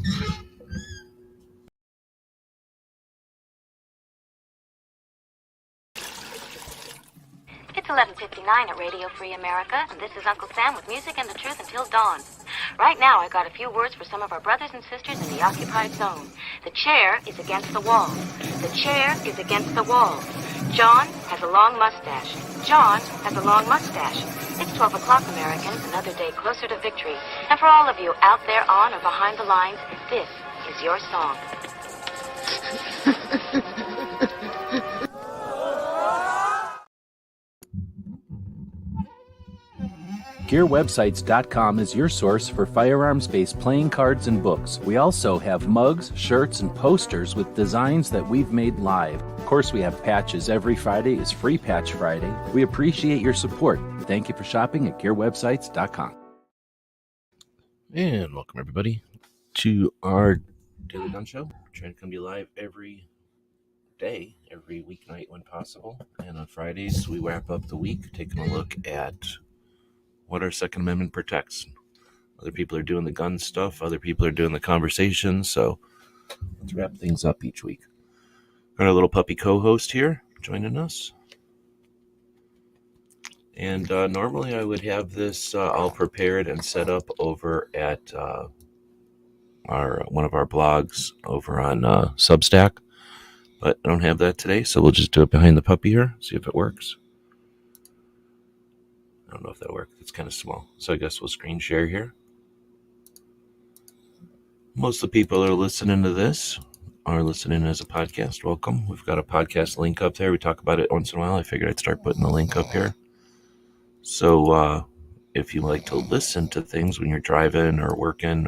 It's 11:59 at Radio Free America, and this is Uncle Sam with music and the truth until dawn. Right now, I got a few words for some of our brothers and sisters in the occupied zone. The chair is against the wall. The chair is against the wall. John has a long mustache. John has a long mustache. It's 12 o'clock, Americans, another day closer to victory. And for all of you out there on or behind the lines, this is your song. GearWebsites.com is your source for firearms-based playing cards and books. We also have mugs, shirts, and posters with designs that we've made live. Of course, we have patches. Every Friday is Free Patch Friday. We appreciate your support. Thank you for shopping at GearWebsites.com. And welcome, everybody, to our Daily Gun Show. We're trying to come to you live every day, every weeknight when possible. And on Fridays, we wrap up the week taking a look at what our Second Amendment protects. Other people are doing the gun stuff. Other people are doing the conversation. So let's wrap things up each week. Got our little puppy co-host here joining us. And normally I would have this all prepared and set up over at one of our blogs over on Substack. But I don't have that today, so we'll just do it behind the puppy here, see if it works. I don't know if that'll work. It's kind of small. So I guess we'll screen share here. Most of the people that are listening to this are listening as a podcast. Welcome. We've got a podcast link up there. We talk about it once in a while. I figured I'd start putting the link up here. So if you like to listen to things when you're driving or working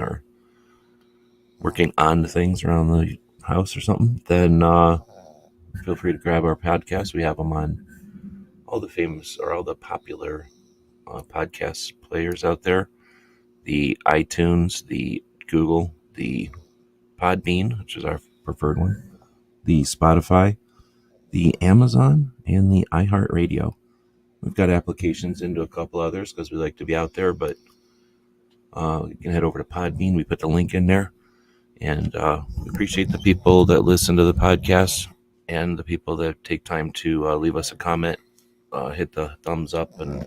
on things around the house or something, then feel free to grab our podcast. We have them on all the famous or all the popular podcast players out there, the iTunes, the Google, the Podbean, which is our preferred one, the Spotify, the Amazon, and the iHeartRadio. We've got applications into a couple others because we like to be out there, but you can head over to Podbean. We put the link in there, and we appreciate the people that listen to the podcast and the people that take time to leave us a comment. Hit the thumbs up and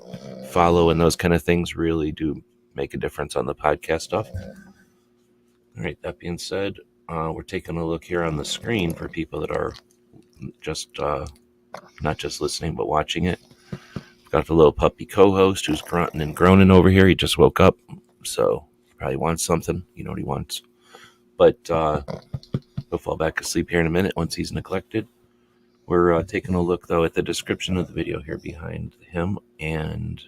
follow, and those kind of things really do make a difference on the podcast stuff. All right, that being said, we're taking a look here on the screen for people that are just not just listening but watching it. We've got the little puppy co-host who's grunting and groaning over here. He just woke up, so probably wants something. You know what he wants. But he'll fall back asleep here in a minute once he's neglected. We're taking a look, though, at the description of the video here behind him, and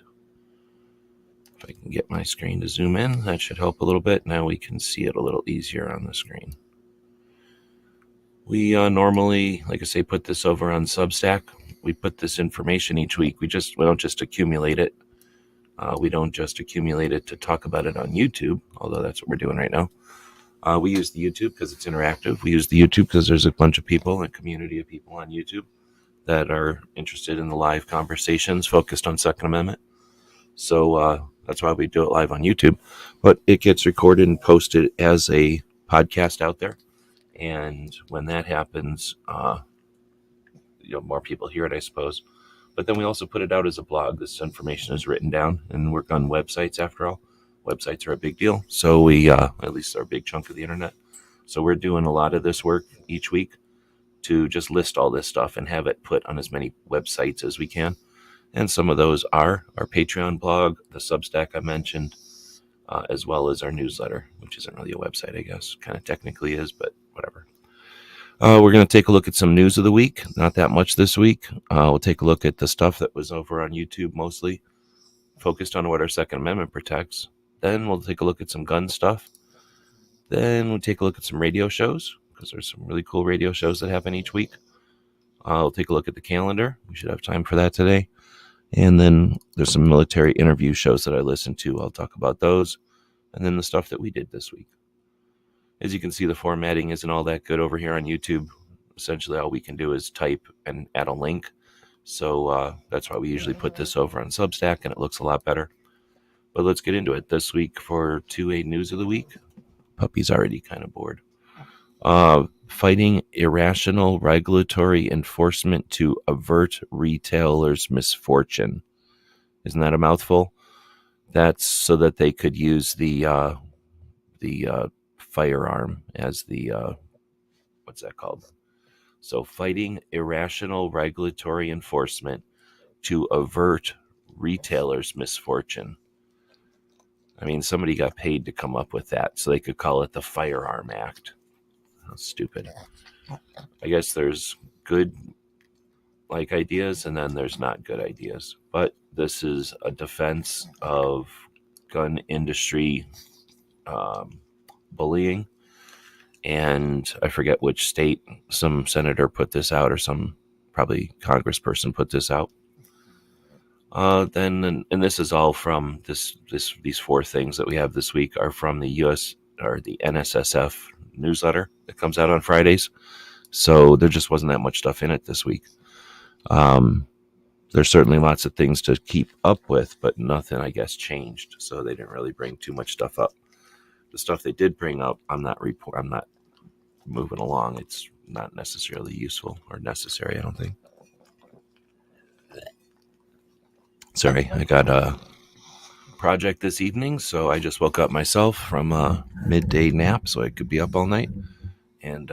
if I can get my screen to zoom in, that should help a little bit. Now we can see it a little easier on the screen. We normally, like I say, put this over on Substack. We put this information each week. We don't just accumulate it. We don't just accumulate it to talk about it on YouTube, although that's what we're doing right now. We use the YouTube because it's interactive. We use the YouTube because there's a bunch of people, a community of people on YouTube that are interested in the live conversations focused on Second Amendment. So that's why we do it live on YouTube. But it gets recorded and posted as a podcast out there. And when that happens, more people hear it, I suppose. But then we also put it out as a blog. This information is written down and work on websites after all. Websites are a big deal. So we, at least are a big chunk of the internet. So we're doing a lot of this work each week to just list all this stuff and have it put on as many websites as we can. And some of those are our Patreon blog, the Substack I mentioned, as well as our newsletter, which isn't really a website, I guess. Kind of technically is, but whatever. We're going to take a look at some news of the week. Not that much this week. We'll take a look at the stuff that was over on YouTube, mostly focused on what our Second Amendment protects. Then we'll take a look at some gun stuff. Then we'll take a look at some radio shows, because there's some really cool radio shows that happen each week. We'll take a look at the calendar. We should have time for that today. And then there's some military interview shows that I listen to. I'll talk about those. And then the stuff that we did this week. As you can see, the formatting isn't all that good over here on YouTube. Essentially, all we can do is type and add a link. So that's why we usually put this over on Substack, and it looks a lot better. But let's get into it. This week for 2A News of the Week, puppy's already kind of bored. Fighting irrational regulatory enforcement to avert retailers' misfortune. Isn't that a mouthful? That's so that they could use the firearm as the what's that called? So fighting irrational regulatory enforcement to avert retailers' misfortune. I mean, somebody got paid to come up with that, so they could call it the Firearm Act. How stupid. I guess there's good ideas, and then there's not good ideas. But this is a defense of gun industry bullying. And I forget which state, some senator put this out, or some probably congressperson put this out. And this is all from these 4 things that we have this week are from the U.S. or the NSSF newsletter that comes out on Fridays. So there just wasn't that much stuff in it this week. There's certainly lots of things to keep up with, but nothing, I guess, changed. So they didn't really bring too much stuff up. The stuff they did bring up, I'm not moving along. It's not necessarily useful or necessary, I don't think. Sorry, I got a project this evening, so I just woke up myself from a midday nap so I could be up all night and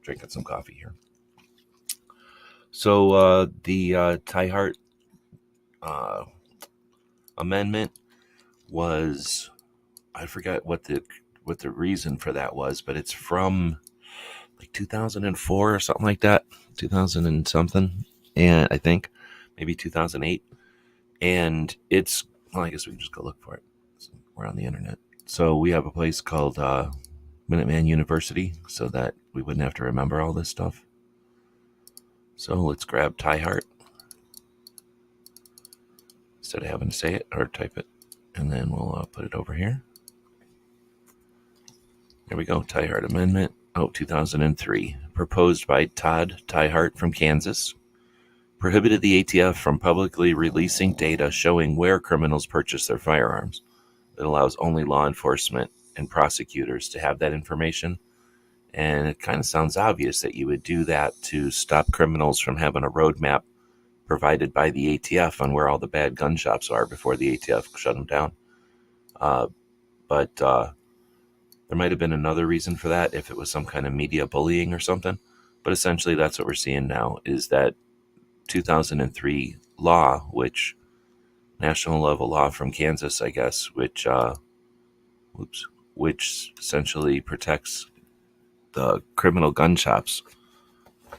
drinking some coffee here. So the Tiahrt amendment was, I forgot what the reason for that was, but it's from like 2004 or something like that, 2000 and something, and I think maybe 2008. And it's, well, I guess we can just go look for it. We're on the internet. So we have a place called Minuteman University, so that we wouldn't have to remember all this stuff. So let's grab Tiahrt instead of having to say it or type it, and then we'll put it over here. There we go, Tiahrt Amendment, 2003, proposed by Todd Tiahrt from Kansas, prohibited the ATF from publicly releasing data showing where criminals purchase their firearms. It allows only law enforcement and prosecutors to have that information. And it kind of sounds obvious that you would do that to stop criminals from having a roadmap provided by the ATF on where all the bad gun shops are before the ATF shut them down. But there might have been another reason for that, if it was some kind of media bullying or something. But essentially that's what we're seeing now, is that 2003 law, which national level law from Kansas, I guess, which essentially protects the criminal gun shops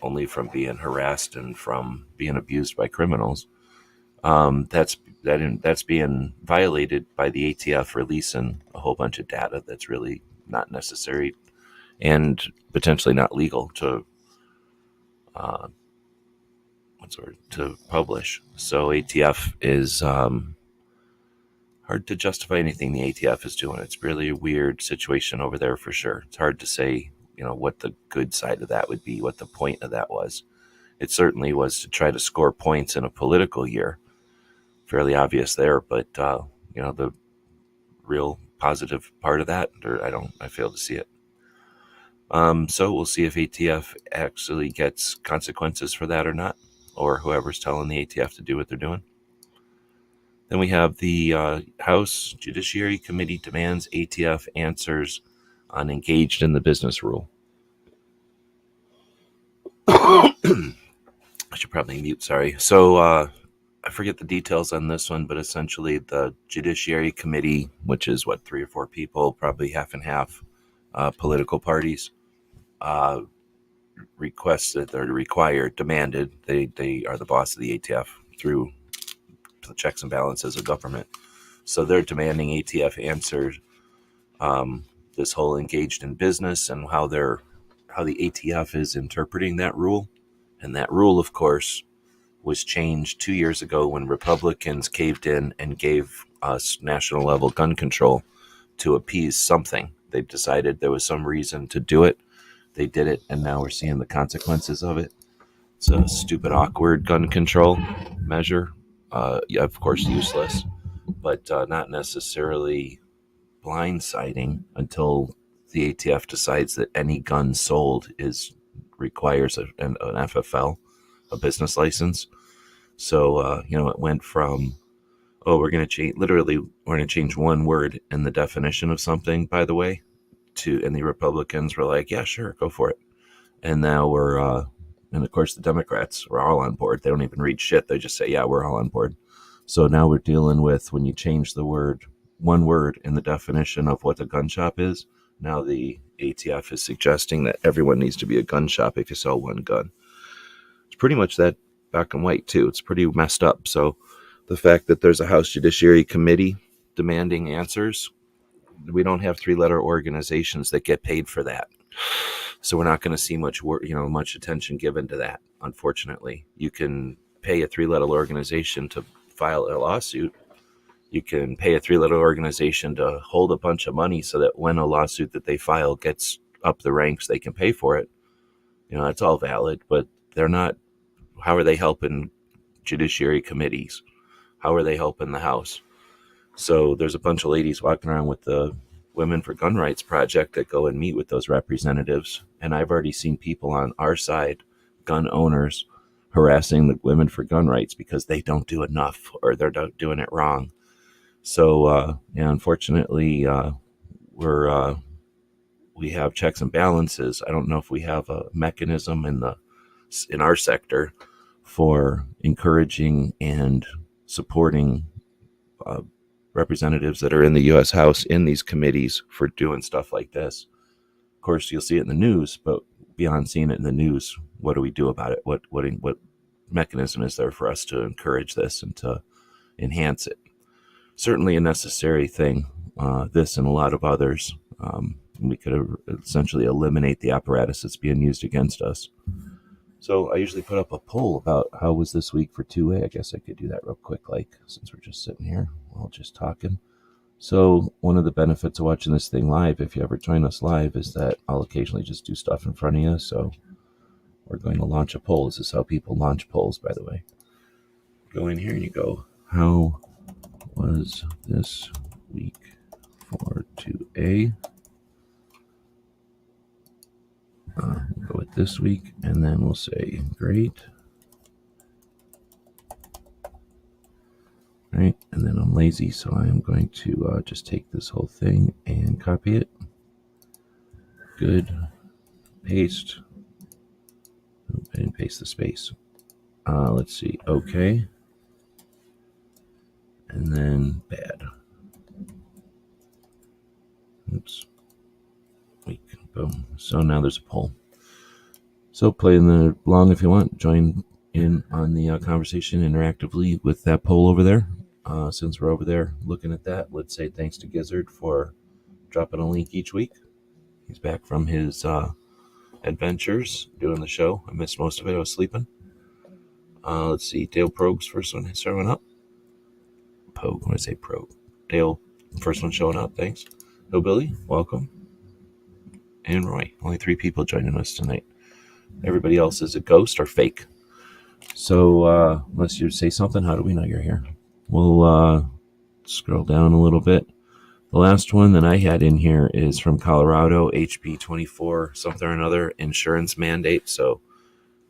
only from being harassed and from being abused by criminals. That's being violated by the ATF releasing a whole bunch of data that's really not necessary and potentially not legal to publish. So ATF is hard to justify anything the ATF is doing. It's really a weird situation over there for sure. It's hard to say, what the good side of that would be, what the point of that was. It certainly was to try to score points in a political year. Fairly obvious there, but the real positive part of that, I fail to see it. So we'll see if ATF actually gets consequences for that or not, or whoever's telling the ATF to do what they're doing. Then we have the House Judiciary Committee demands ATF answers on engaged in the business rule. I should probably mute, sorry. So I forget the details on this one, but essentially the Judiciary Committee, which is 3 or 4 people, probably half and half political parties, requested or required, demanded, they are the boss of the ATF through the checks and balances of government. So they're demanding ATF answers this whole engaged in business and how the ATF is interpreting that rule. And that rule, of course, was changed 2 years ago when Republicans caved in and gave us national level gun control to appease something. They decided there was some reason to do it. They did it, and now we're seeing the consequences of it. It's a stupid, awkward gun control measure. Of course, useless, but not necessarily blindsiding until the ATF decides that any gun sold requires an FFL, a business license. So, it went from, we're going to change one word in the definition of something, by the way, and the Republicans were like, yeah, sure, go for it. And now and of course the Democrats were all on board. They don't even read shit. They just say, yeah, we're all on board. So now we're dealing with, when you change one word in the definition of what a gun shop is, now the ATF is suggesting that everyone needs to be a gun shop if you sell one gun. It's pretty much that black and white too. It's pretty messed up. So the fact that there's a House Judiciary Committee demanding answers, we don't have 3-letter organizations that get paid for that. So we're not going to see much attention given to that. Unfortunately, you can pay a 3-letter organization to file a lawsuit. You can pay a 3-letter organization to hold a bunch of money so that when a lawsuit that they file gets up the ranks, they can pay for it. That's all valid, but they're not. How are they helping judiciary committees? How are they helping the House? So there's a bunch of ladies walking around with the Women for Gun Rights Project that go and meet with those representatives. And I've already seen people on our side, gun owners, harassing the Women for Gun Rights because they don't do enough or they're doing it wrong. So, unfortunately, we have checks and balances. I don't know if we have a mechanism in our sector for encouraging and supporting representatives that are in the U.S. House in these committees for doing stuff like this. Of course, you'll see it in the news, but beyond seeing it in the news, what do we do about it? What mechanism is there for us to encourage this and to enhance it? Certainly a necessary thing, this and a lot of others. We could essentially eliminate the apparatus that's being used against us. So I usually put up a poll about how was this week for 2A. I guess I could do that real quick, since we're just sitting here while just talking. So one of the benefits of watching this thing live, if you ever join us live, is that I'll occasionally just do stuff in front of you. So we're going to launch a poll. This is how people launch polls, by the way. Go in here and you go, how was this week for 2A? We'll go with this week, and then we'll say great. Right, and then I'm lazy, so I'm going to just take this whole thing and copy it. Good. Paste. Oh, I didn't paste the space. Let's see. Okay. And then bad. Oops. Week. Boom. So now there's a poll. So play along if you want. Join in on the conversation interactively with that poll over there. Since we're over there looking at that, let's say thanks to Gizzard for dropping a link each week. He's back from his adventures doing the show. I missed most of it. I was sleeping. Let's see. Dale Progue's first one showing up. Pogue. When I say Progue. Dale, first one showing up. Thanks. Hillbilly, welcome. And Roy. Only 3 people joining us tonight. Everybody else is a ghost or fake. So unless you say something, how do we know you're here? We'll scroll down a little bit. The last one that I had in here is from Colorado, HB 24 something or another, insurance mandate. So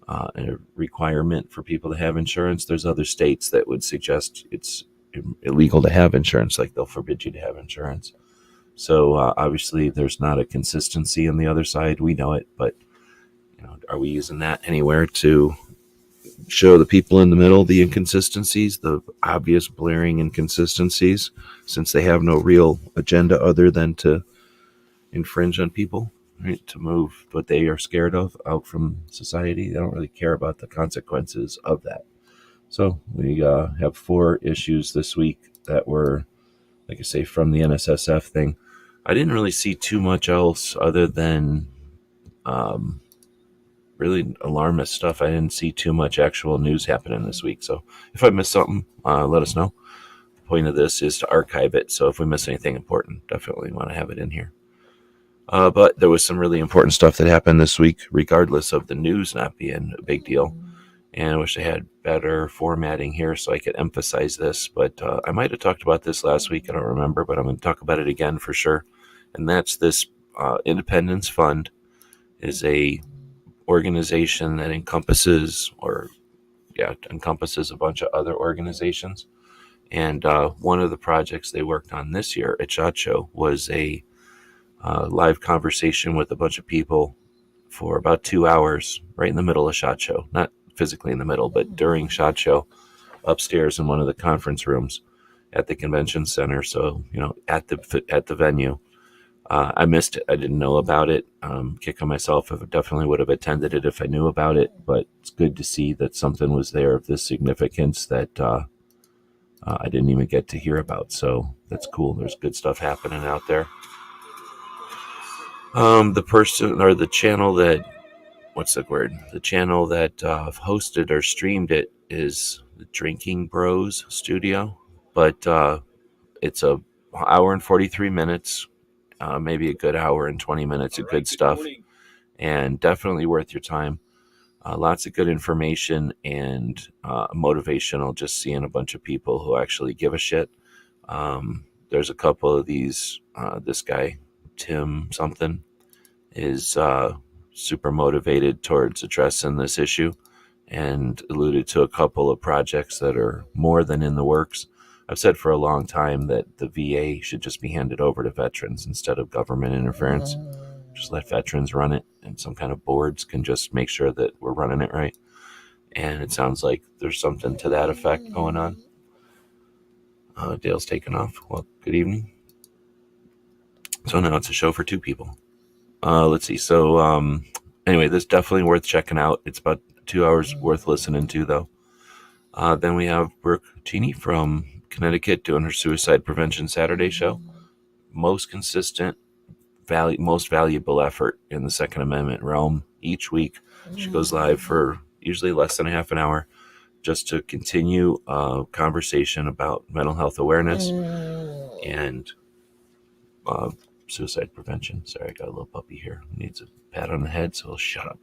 a requirement for people to have insurance. There's other states that would suggest it's illegal to have insurance, like they'll forbid you to have insurance. So obviously there's not a consistency on the other side. We know it, but are we using that anywhere to show the people in the middle the inconsistencies, the obvious blaring inconsistencies, since they have no real agenda other than to infringe on people, right? To move what they are scared of out from society. They don't really care about the consequences of that. So we have 4 issues this week that were, like I say, from the NSSF thing. I didn't really see too much else other than really alarmist stuff. I didn't see too much actual news happening this week. So if I missed something, let us know. The point of this is to archive it. So if we miss anything important, definitely want to have it in here. But there was some really important stuff that happened this week, regardless of the news not being a big deal. And I wish I had better formatting here so I could emphasize this. But I might have talked about this last week. I don't remember, but I'm going to talk about it again for sure. And that's this Independence Fund is a organization that encompasses a bunch of other organizations. And one of the projects they worked on this year at SHOT Show was a live conversation with a bunch of people for about 2 hours right in the middle of SHOT Show. Not physically in the middle, but during SHOT Show upstairs in one of the conference rooms at the convention center. So, at the venue. I missed it. I didn't know about it. Kick on myself. I definitely would have attended it if I knew about it, but it's good to see that something was there of this significance that I didn't even get to hear about. So that's cool. There's good stuff happening out there. The person or the channel that, the channel that hosted or streamed it is the Drinking Bros Studio, but it's a hour and 43 minutes, maybe a good hour and 20 minutes of good stuff, and definitely worth your time. Lots of good information and motivational, just seeing a bunch of people who actually give a shit. There's a couple of these, this guy, Tim something, is super motivated towards addressing this issue and alluded to a couple of projects that are more than in the works. I've said for a long time that the VA should just be handed over to veterans instead of government interference. Just let veterans run it, and some kind of boards can just make sure that we're running it right. And it sounds like there's something to that effect going on. Dale's taken off. Well, good evening. So now it's a show for two people. Let's see. So anyway, this is definitely worth checking out. It's about 2 hours worth listening to, though. Then we have Brooke Cheney from Connecticut doing her Suicide Prevention Saturday show. Most consistent, most valuable effort in the Second Amendment realm each week. She goes live for usually less than a half an hour just to continue a conversation about mental health awareness and suicide prevention. Sorry, I got a little puppy here. Needs a pat on the head, so he'll shut up.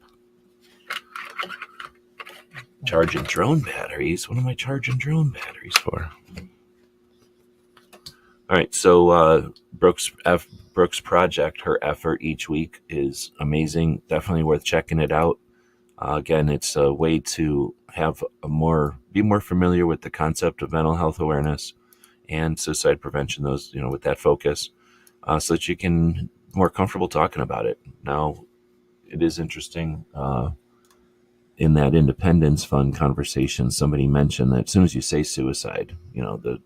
Charging drone batteries. What am I charging drone batteries for? All right, so Brooke's project, her effort each week is amazing. Definitely worth checking it out. Again, it's a way to have be more familiar with the concept of mental health awareness and suicide prevention. Those, with that focus, so that you can more comfortable talking about it. Now, it is interesting. In that Independence Fund conversation, somebody mentioned that as soon as you say suicide, the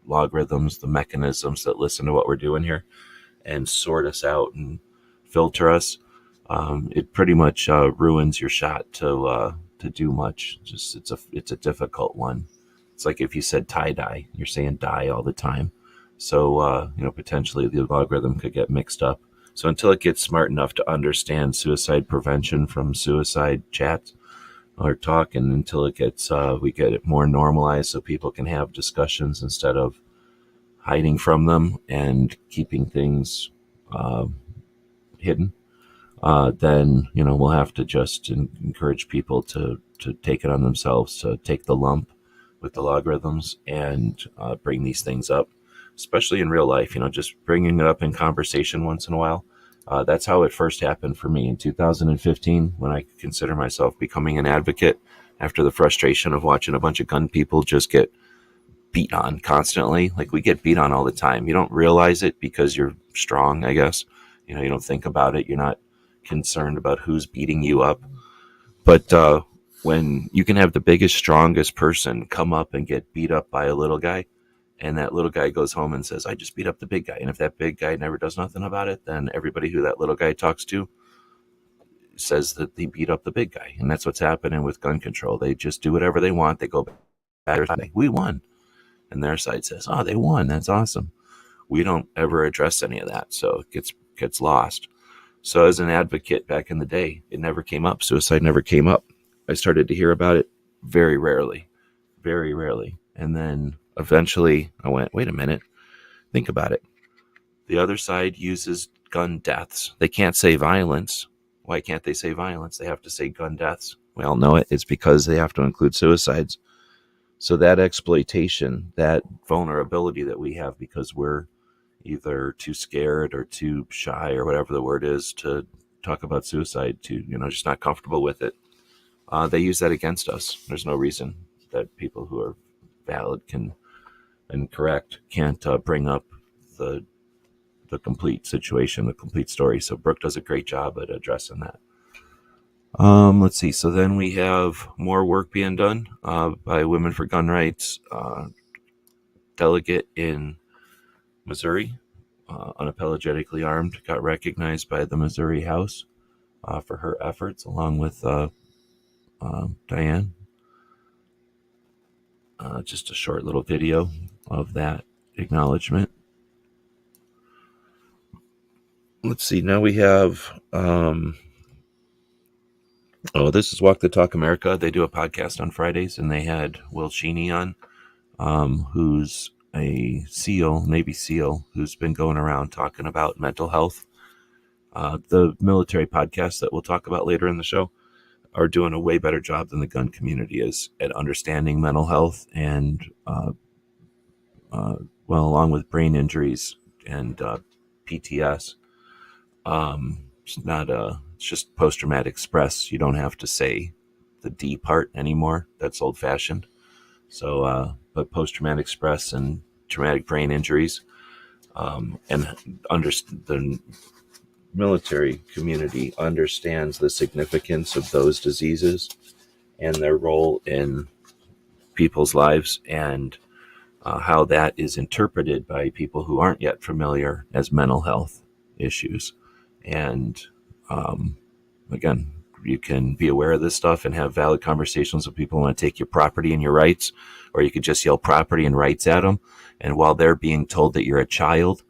logarithms, the mechanisms that listen to what we're doing here and sort us out and filter us, it pretty much ruins your shot to do much. Just it's a difficult one. It's like if you said tie-dye, you're saying die all the time. So potentially the logarithm could get mixed up. So until it gets smart enough to understand suicide prevention from suicide chat or talk, and until it gets we get it more normalized so people can have discussions instead of hiding from them and keeping things hidden, then we'll have to just encourage people to take it on themselves, to take the lump with the logarithms and bring these things up, especially in real life, just bringing it up in conversation once in a while. That's how it first happened for me in 2015, when I consider myself becoming an advocate after the frustration of watching a bunch of gun people just get beat on constantly. Like, we get beat on all the time. You don't realize it because you're strong, I guess. You don't think about it. You're not concerned about who's beating you up. But when you can have the biggest, strongest person come up and get beat up by a little guy, and that little guy goes home and says, I just beat up the big guy. And if that big guy never does nothing about it, then everybody who that little guy talks to says that they beat up the big guy. And that's what's happening with gun control. They just do whatever they want. They go back, we won. And their side says, oh, they won. That's awesome. We don't ever address any of that. So it gets lost. So as an advocate back in the day, it never came up. Suicide never came up. I started to hear about it very rarely. And then eventually I went, wait a minute, think about it. The other side uses gun deaths. They can't say violence. Why can't they say violence? They have to say gun deaths. we all know it. It's because they have to include suicides. So that exploitation, that vulnerability that we have because we're either too scared or too shy or whatever the word is to talk about suicide, to, just not comfortable with it. They use that against us. There's no reason that people who are valid and correct can't bring up the complete situation, the complete story. So Brooke does a great job at addressing that. Let's see. So then we have more work being done by Women for Gun Rights. Delegate in Missouri, unapologetically armed, got recognized by the Missouri House for her efforts, along with Diane. Just a short little video of that acknowledgement. Let's see. Now we have... this is Walk the Talk America. They do a podcast on Fridays, and they had Will Cheney on, who's a SEAL, Navy SEAL, who's been going around talking about mental health. The military podcasts that we'll talk about later in the show are doing a way better job than the gun community is at understanding mental health and, along with brain injuries and PTS. It's just post-traumatic stress. You don't have to say the D part anymore. That's old-fashioned. So, but post-traumatic stress and traumatic brain injuries, and the military community understands the significance of those diseases and their role in people's lives, and how that is interpreted by people who aren't yet familiar as mental health issues. And again, you can be aware of this stuff and have valid conversations with people who want to take your property and your rights, or you could just yell property and rights at them. And while they're being told that you're a child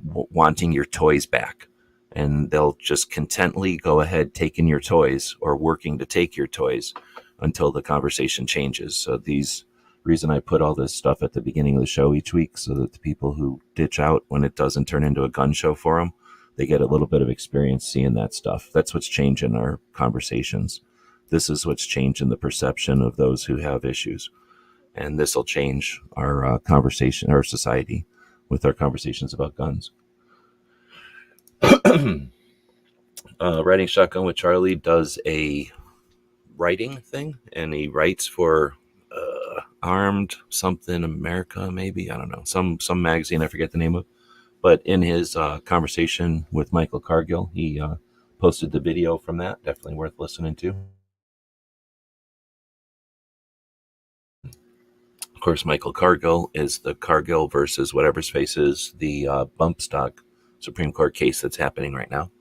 wanting your toys back, and they'll just contently go ahead taking your toys or working to take your toys until the conversation changes. So reason I put all this stuff at the beginning of the show each week, so that the people who ditch out when it doesn't turn into a gun show for them, they get a little bit of experience seeing that stuff. That's what's changing our conversations. This is what's changing the perception of those who have issues. And this will change our conversation, our society, with our conversations about guns. Writing Shotgun with Charlie does a writing thing, and he writes for Armed something America, maybe, I don't know, some magazine, I forget the name of. But in his conversation with Michael Cargill, he posted the video from that. Definitely worth listening to. Of course, Michael Cargill is the Cargill versus whatever's face is the bump stock Supreme Court case that's happening right now.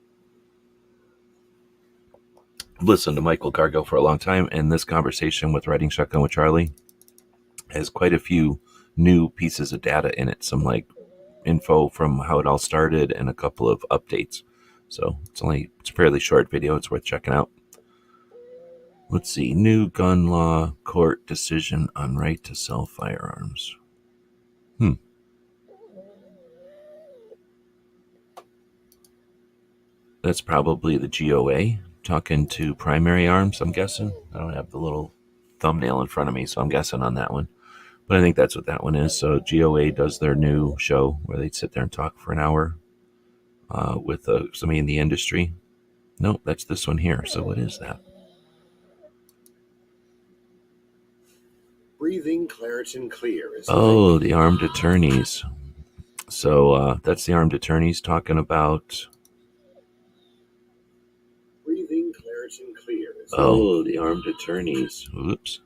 I've listened to Michael Cargill for a long time, and this conversation with Writing Shotgun with Charlie has quite a few new pieces of data in it. Some info from how it all started and a couple of updates. So it's a fairly short video. It's worth checking out. Let's see. New gun law court decision on right to sell firearms. That's probably the GOA talking to Primary Arms, I'm guessing. I don't have the little thumbnail in front of me, so I'm guessing on that one. But I think that's what that one is. So GOA does their new show where they sit there and talk for an hour with somebody in the industry. Nope, that's this one here. So what is that? Breathing Claritin Clear. Oh, the armed attorneys. So that's the armed attorneys talking about... Breathing Claritin Clear. Oh, the armed attorneys. Oops.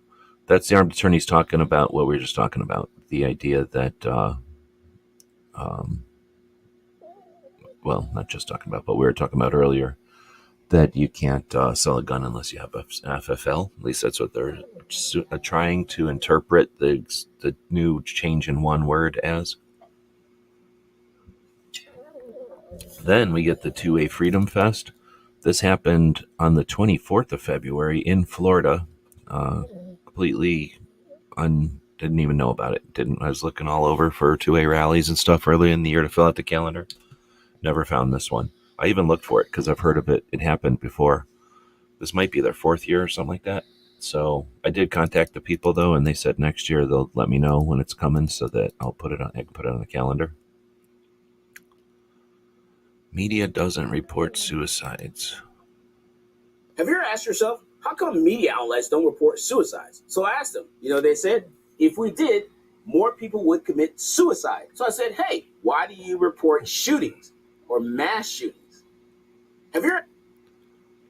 That's the armed attorneys talking about what we were just talking about. The idea that, not just talking about, but we were talking about earlier, that you can't sell a gun unless you have an FFL. At least that's what they're trying to interpret the new change in one word as. Then we get the 2A Freedom Fest. This happened on the 24th of February in Florida. Completely didn't even know about it. I was looking all over for 2A rallies and stuff early in the year to fill out the calendar. Never found this one. I even looked for it because I've heard of it. It happened before. This might be their 4th year or something like that. So I did contact the people though, and they said next year they'll let me know when it's coming so that I can put it on the calendar. Media doesn't report suicides. Have you ever asked yourself, how come media outlets don't report suicides? So I asked them, they said, if we did, more people would commit suicide. So I said, hey, why do you report shootings or mass shootings? Have you ever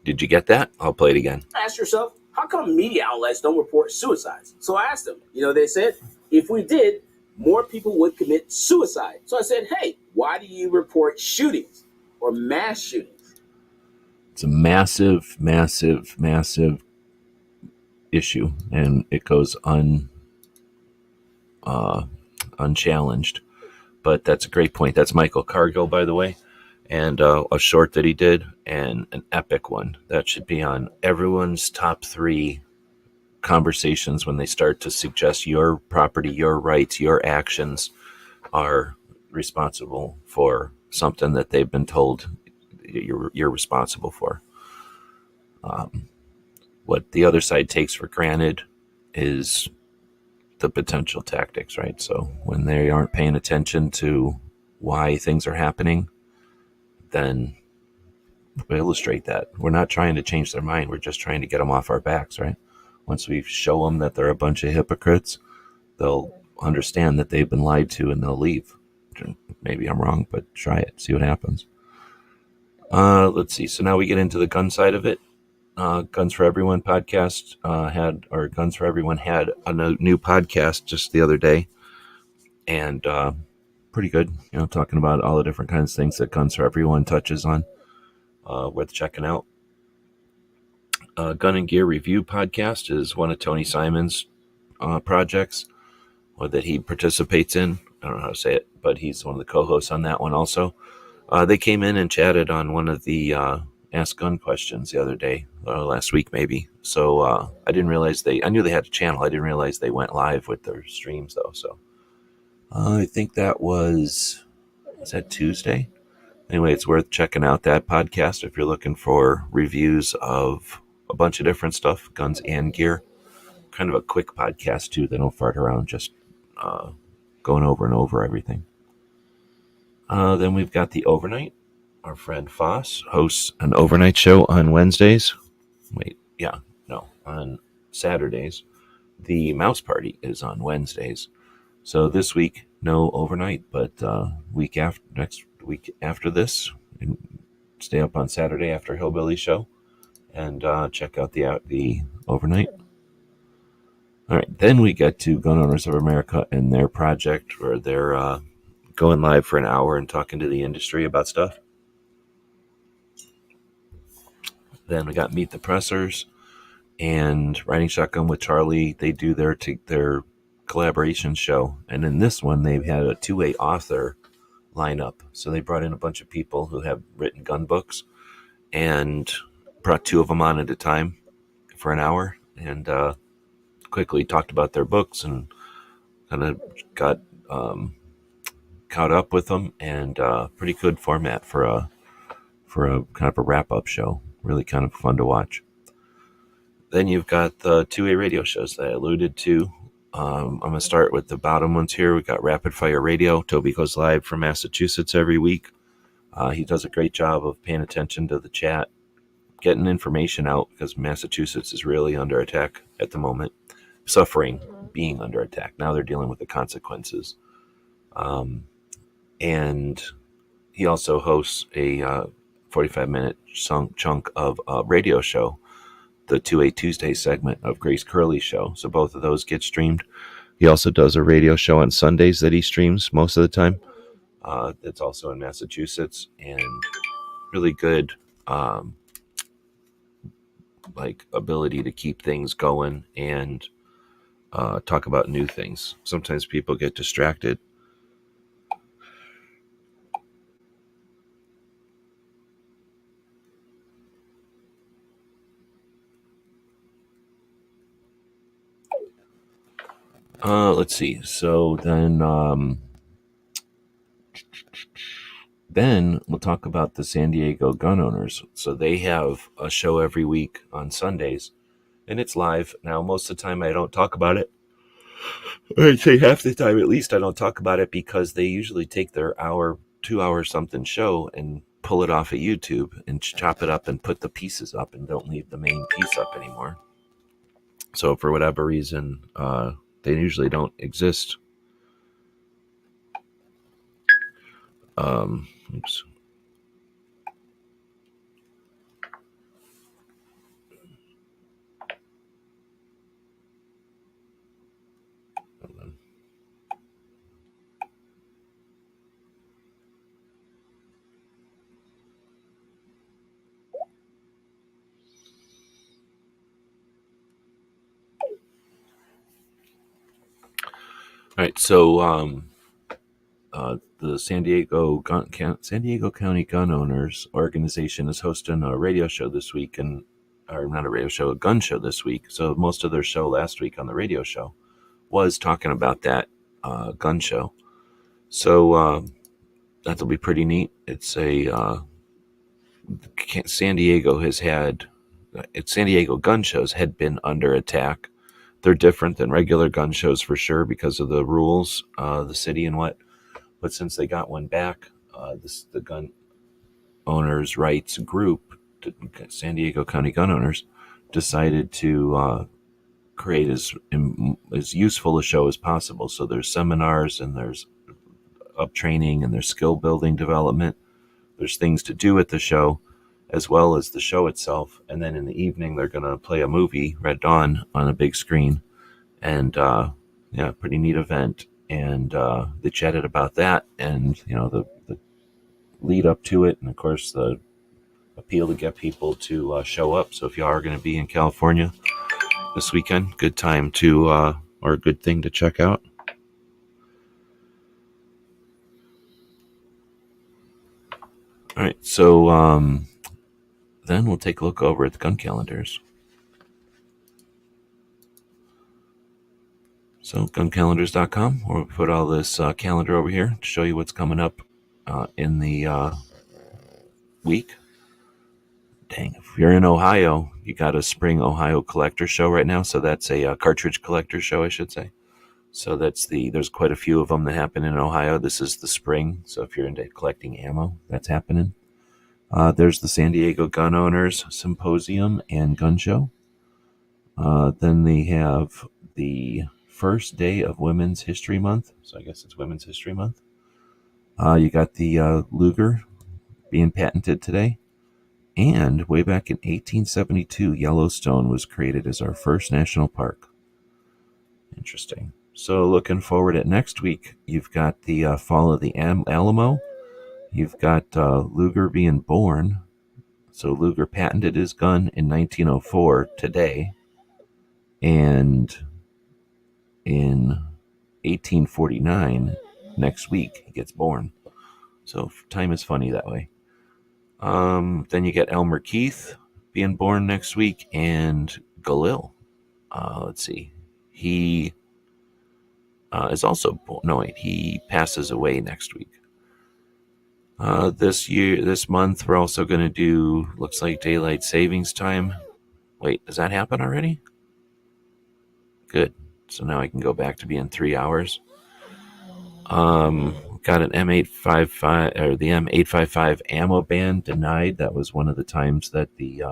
Did you get that? I'll play it again. asked yourself, how come media outlets don't report suicides? So I asked them, they said, if we did, more people would commit suicide. So I said, hey, why do you report shootings or mass shootings? It's a massive, massive, massive issue, and it goes unchallenged. But that's a great point. That's Michael Cargill, by the way, and a short that he did, and an epic one that should be on everyone's top 3 conversations when they start to suggest your property, your rights, your actions are responsible for something that they've been told you're responsible for. What the other side takes for granted is the potential tactics, right? So when they aren't paying attention to why things are happening, then we illustrate that. We're not trying to change their mind. We're just trying to get them off our backs, right? Once we show them that they're a bunch of hypocrites, they'll understand that they've been lied to and they'll leave. Maybe I'm wrong, but try it. See what happens. Let's see. So now we get into the gun side of it. Guns for Everyone podcast Guns for Everyone had a new podcast just the other day, and pretty good. Talking about all the different kinds of things that Guns for Everyone touches on. Worth checking out. Gun and Gear Review podcast is one of Tony Simon's projects that he participates in. I don't know how to say it, but he's one of the co-hosts on that one also. They came in and chatted on one of the Ask Gun questions the other day, last week maybe. So I didn't realize I knew they had a channel. I didn't realize they went live with their streams though. So I think was that Tuesday? Anyway, it's worth checking out that podcast if you're looking for reviews of a bunch of different stuff, guns and gear. Kind of a quick podcast too. They don't fart around, just going over and over everything. Then we've got the Overnight. Our friend Foss hosts an overnight show on Wednesdays. On Saturdays. The Mouse Party is on Wednesdays. So this week, no overnight, but next week after this, stay up on Saturday after Hillbilly Show and check out the overnight. All right, then we get to Gun Owners of America and their project where they're going live for an hour and talking to the industry about stuff. Then we got Meet the Pressers and Riding Shotgun with Charlie. They do their collaboration show. And in this one, they've had a 2A author lineup. So they brought in a bunch of people who have written gun books and brought 2 of them on at a time for an hour and quickly talked about their books and kind of got caught up with them, and pretty good format for a kind of a wrap-up show. Really kind of fun to watch. Then you've got the 2A radio shows that I alluded to. I'm going to start with the bottom ones here. We've got Rapid Fire Radio. Toby goes live from Massachusetts every week. He does a great job of paying attention to the chat, getting information out, because Massachusetts is really under attack at the moment, suffering being under attack. Now they're dealing with the consequences. And he also hosts a 45-minute chunk of a radio show, the 2A Tuesday segment of Grace Curley's show. So both of those get streamed. He also does a radio show on Sundays that he streams most of the time. It's also in Massachusetts, and really good ability to keep things going and talk about new things. Sometimes people get distracted. Let's see. So then Then we'll talk about the San Diego gun owners. So they have a show every week on Sundays, and it's live. Now, most of the time I don't talk about it. I'd say half the time at least I don't talk about it, because they usually take their hour, 2 hour something show and pull it off of YouTube and chop it up and put the pieces up and don't leave the main piece up anymore. So for whatever reason, they usually don't exist. Oops. Hold on. All right, so the San Diego County Gun Owners Organization is hosting a radio show this week, or not a radio show, a gun show this week. So most of their show last week on the radio show was talking about that gun show. So that'll be pretty neat. It's a San Diego gun shows had been under attack. They're different than regular gun shows for sure because of the rules, the city and what. But since they got one back, the gun owners' rights group, San Diego County Gun Owners, decided to create as useful a show as possible. So there's seminars and there's up training and there's skill building development. There's things to do at the show as well as the show itself. And then in the evening, they're going to play a movie, Red Dawn, on a big screen. And pretty neat event. And they chatted about that and, the lead up to it. And of course, the appeal to get people to show up. So if you are going to be in California this weekend, good time to, or a good thing to check out. All right. So then we'll take a look over at the gun calendars. So guncalendars.com, where we put all this calendar over here to show you what's coming up in the week. Dang, if you're in Ohio, you got a Spring Ohio Collector Show right now. So that's a cartridge collector show, I should say. So there's quite a few of them that happen in Ohio. This is the spring. So if you're into collecting ammo, that's happening. There's the San Diego Gun Owners Symposium and Gun Show. Then they have the first day of Women's History Month. So I guess it's Women's History Month. You got the Luger being patented today. And way back in 1872, Yellowstone was created as our first national park. Interesting. So looking forward at next week, you've got the fall of the Alamo. You've got Luger being born. So Luger patented his gun in 1904 today. And in 1849, next week, he gets born. So time is funny that way. Then you get Elmer Keith being born next week, and Galil. Let's see. He is also born. No, wait, he passes away next week. This month, we're also going to do, looks like daylight savings time. Wait, does that happen already? Good. So now I can go back to being 3 hours. Got an M855 or the M855 ammo ban denied. That was one of the times that the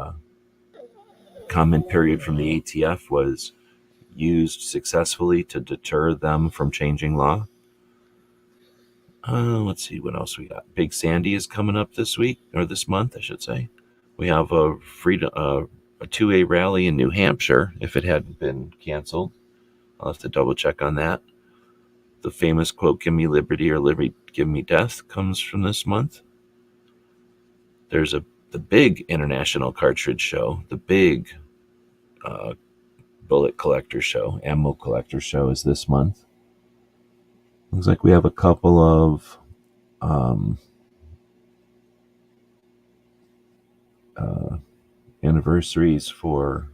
comment period from the ATF was used successfully to deter them from changing law. Let's see what else we got. Big Sandy is coming up this week, or this month, I should say. We have a 2A rally in New Hampshire, if it hadn't been canceled. I'll have to double check on that. The famous quote, "Give me liberty or liberty, give me death," comes from this month. There's the big international cartridge show, the big bullet collector show, ammo collector show is this month. Looks like we have a couple of anniversaries for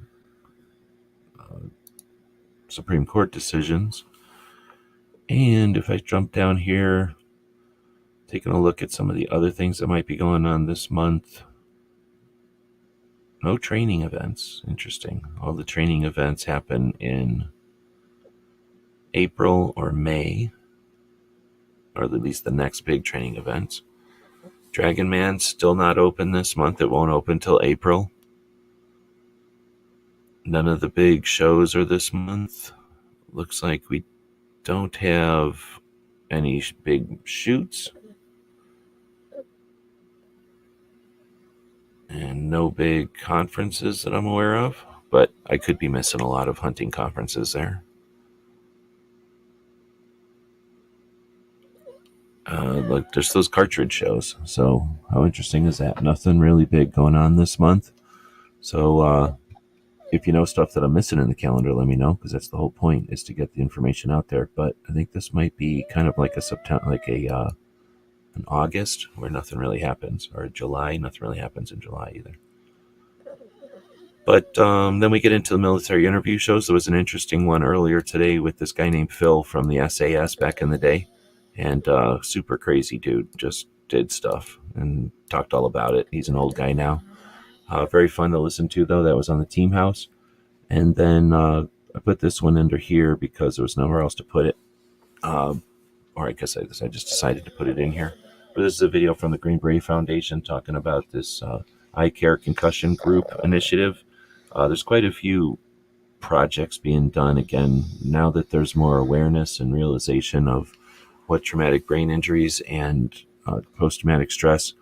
Supreme Court decisions. And if I jump down here, taking a look at some of the other things that might be going on this month. No training events. Interesting. All the training events happen in April or May, or at least the next big training events. Dragon Man's still not open this month. It won't open till April. None of the big shows are this month. Looks like we don't have any big shoots. And no big conferences that I'm aware of. But I could be missing a lot of hunting conferences there. Look, there's those cartridge shows. So how interesting is that? Nothing really big going on this month. So if you know stuff that I'm missing in the calendar, let me know, because that's the whole point, is to get the information out there. But I think this might be kind of like a September, like an August where nothing really happens, or July. Nothing really happens in July either. But then we get into the military interview shows. There was an interesting one earlier today with this guy named Phil from the SAS back in the day. And super crazy dude, just did stuff and talked all about it. He's an old guy now. Very fun to listen to, though. That was on the Team House. And then I put this one under here because there was nowhere else to put it. Or I guess I just decided to put it in here. But this is a video from the Green Beret Foundation talking about this Eye Care Concussion Group initiative. There's quite a few projects being done, again, now that there's more awareness and realization of what traumatic brain injuries and post-traumatic stress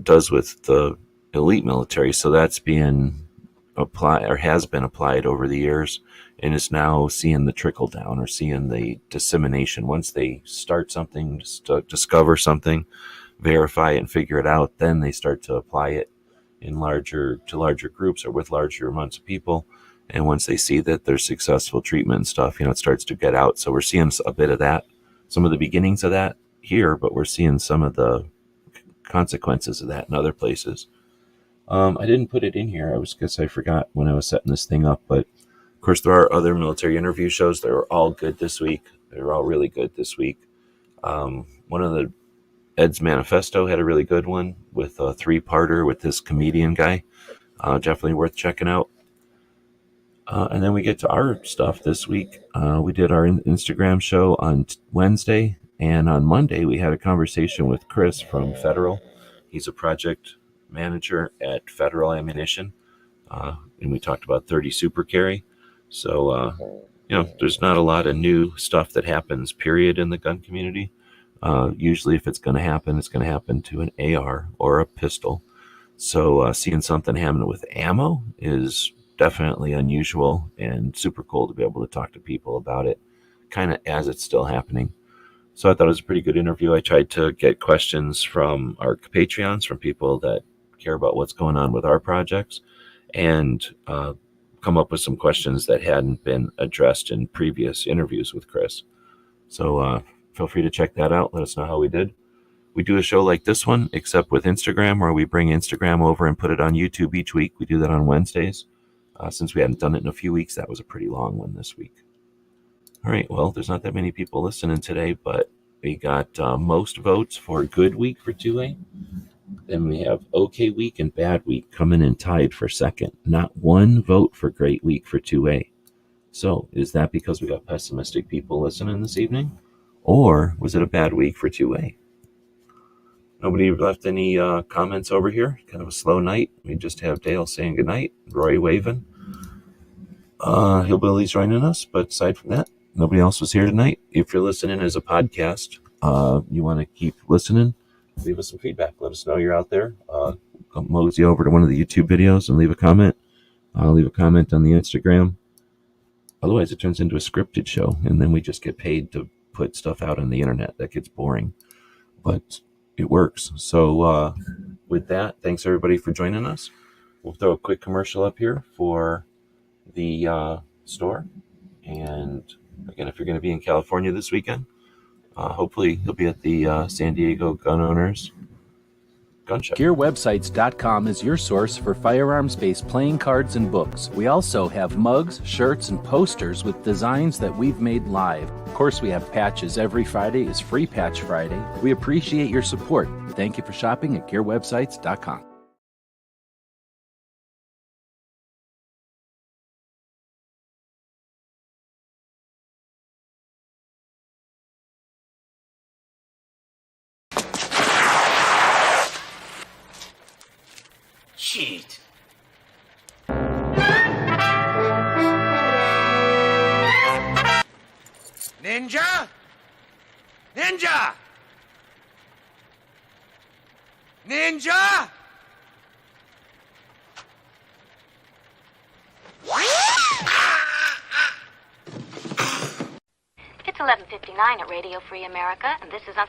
does with the elite military. So that's being applied, or has been applied over the years, and is now seeing the trickle down, or seeing the dissemination. Once they start something, discover something, verify it and figure it out, then they start to apply it in larger groups or with larger amounts of people. And once they see that there's successful treatment and stuff, it starts to get out. So we're seeing a bit of that, some of the beginnings of that here, but we're seeing some of the consequences of that in other places. I didn't put it in here. I forgot when I was setting this thing up. But of course, there are other military interview shows that were all good this week. They were all really good this week. One of the Ed's Manifesto had a really good one with a 3-parter with this comedian guy. Definitely worth checking out. And then we get to our stuff this week. We did our Instagram show on Wednesday, and on Monday we had a conversation with Chris from Federal. He's a project manager at Federal Ammunition, and we talked about 30 Super Carry. So, there's not a lot of new stuff that happens, period, in the gun community. Usually if it's going to happen to an AR or a pistol. So seeing something happening with ammo is definitely unusual and super cool to be able to talk to people about it kind of as it's still happening. So I thought it was a pretty good interview. I tried to get questions from our Patreons, from people that care about what's going on with our projects, and come up with some questions that hadn't been addressed in previous interviews with Chris. So feel free to check that out. Let us know how we did. We do a show like this one, except with Instagram, where we bring Instagram over and put it on YouTube each week. We do that on Wednesdays. Since we hadn't done it in a few weeks, that was a pretty long one this week. All right, well, there's not that many people listening today, but we got most votes for good week for 2A. Then we have okay week and bad week coming in tied for second. Not one vote for great week for 2A. So is that because we got pessimistic people listening this evening? Or was it a bad week for 2A? Nobody left any comments over here. Kind of a slow night. We just have Dale saying goodnight, Roy waving. Hillbilly's joining us, but aside from that, nobody else was here tonight. If you're listening as a podcast, you want to keep listening, leave us some feedback. Let us know you're out there. Mosey over to one of the YouTube videos and leave a comment. Leave a comment on the Instagram. Otherwise, it turns into a scripted show, and then we just get paid to put stuff out on the internet. That gets boring, but it works. So with that, thanks everybody for joining us. We'll throw a quick commercial up here for the store. And again, if you're going to be in California this weekend, hopefully you'll be at the San Diego Gun gunshot. GearWebsites.com is your source for firearms-based playing cards and books. We also have mugs, shirts, and posters with designs that we've made live. Of course, we have patches. Every Friday is Free Patch Friday. We appreciate your support. Thank you for shopping at GearWebsites.com. Cheat. Ninja? Ninja! Ninja! It's 11:59 at Radio Free America, and this is